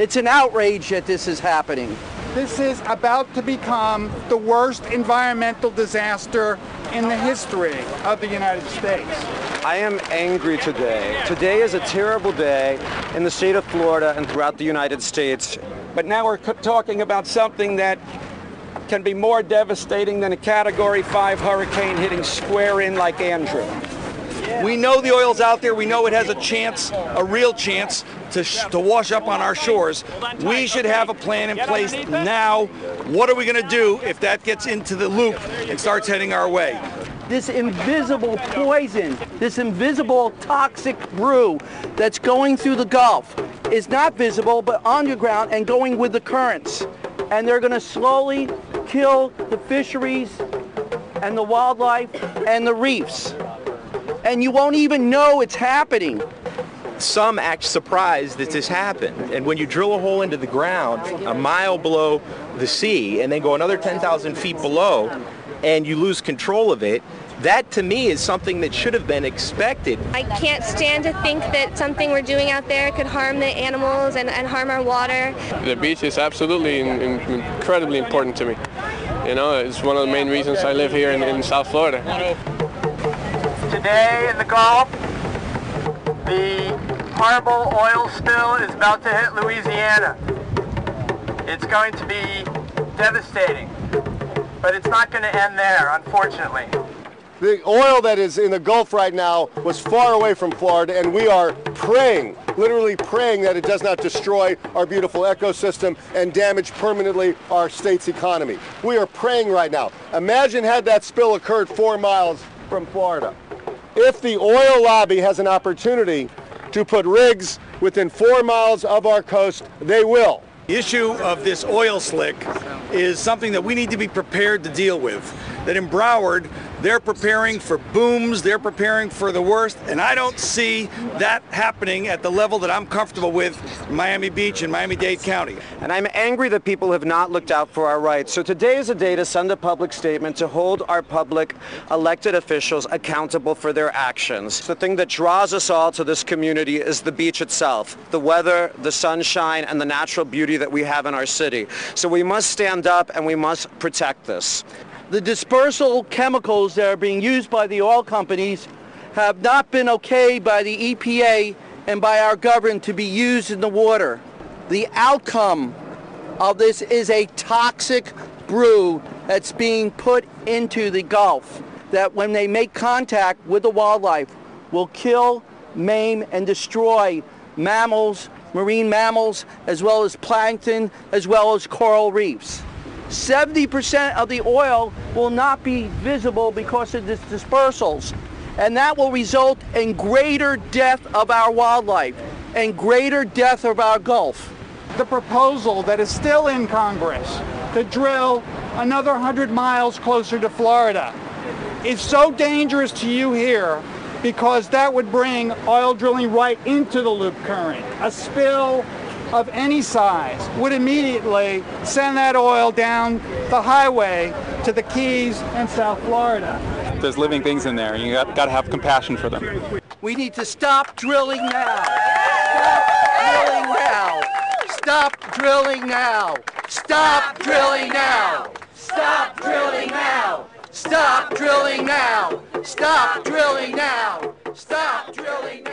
It's an outrage that this is happening. This is about to become the worst environmental disaster in the history of the United States. I am angry today. Today is a terrible day in the state of Florida and throughout the United States. But now we're talking about something that can be more devastating than a Category 5 hurricane hitting square in like Andrew. We know the oil's out there. We know it has a chance, a real chance, to wash up on our shores. We should have a plan in place now. What are we going to do if that gets into the loop and starts heading our way? This invisible poison, this invisible toxic brew that's going through the Gulf is not visible but underground and going with the currents. And they're going to slowly kill the fisheries and the wildlife and the reefs. And you won't even know it's happening. Some act surprised that this happened. And when you drill a hole into the ground a mile below the sea and then go another 10,000 feet below and you lose control of it, that to me is something that should have been expected. I can't stand to think that something we're doing out there could harm the animals and harm our water. The beach is absolutely incredibly important to me. You know, it's one of the main reasons I live here in South Florida. Today in the Gulf, the horrible oil spill is about to hit Louisiana. It's going to be devastating, but it's not going to end there, unfortunately. The oil that is in the Gulf right now was far away from Florida, and we are praying, literally praying, that it does not destroy our beautiful ecosystem and damage permanently our state's economy. We are praying right now. Imagine had that spill occurred 4 miles from Florida. If the oil lobby has an opportunity to put rigs within 4 miles of our coast, they will. The issue of this oil slick is something that we need to be prepared to deal with. That in Broward, they're preparing for booms, they're preparing for the worst, and I don't see that happening at the level that I'm comfortable with in Miami Beach and Miami-Dade County. And I'm angry that people have not looked out for our rights. So today is a day to send a public statement to hold our public elected officials accountable for their actions. The thing that draws us all to this community is the beach itself, the weather, the sunshine, and the natural beauty that we have in our city. So we must stand up and we must protect this. The dispersal chemicals that are being used by the oil companies have not been okayed by the EPA and by our government to be used in the water. The outcome of this is a toxic brew that's being put into the Gulf that when they make contact with the wildlife will kill, maim, and destroy mammals, marine mammals, as well as plankton, as well as coral reefs. 70% of the oil will not be visible because of these dispersals, and that will result in greater death of our wildlife and greater death of our Gulf. The proposal that is still in Congress to drill another 100 miles closer to Florida is so dangerous to you here because that would bring oil drilling right into the loop current. A spill of any size would immediately send that oil down the highway to the Keys and South Florida. There's living things in there, and you got to have compassion for them. We need to stop drilling now. Stop drilling now. Stop drilling now. Stop drilling now. Stop drilling now. Stop drilling now. Stop drilling now. Stop drilling now.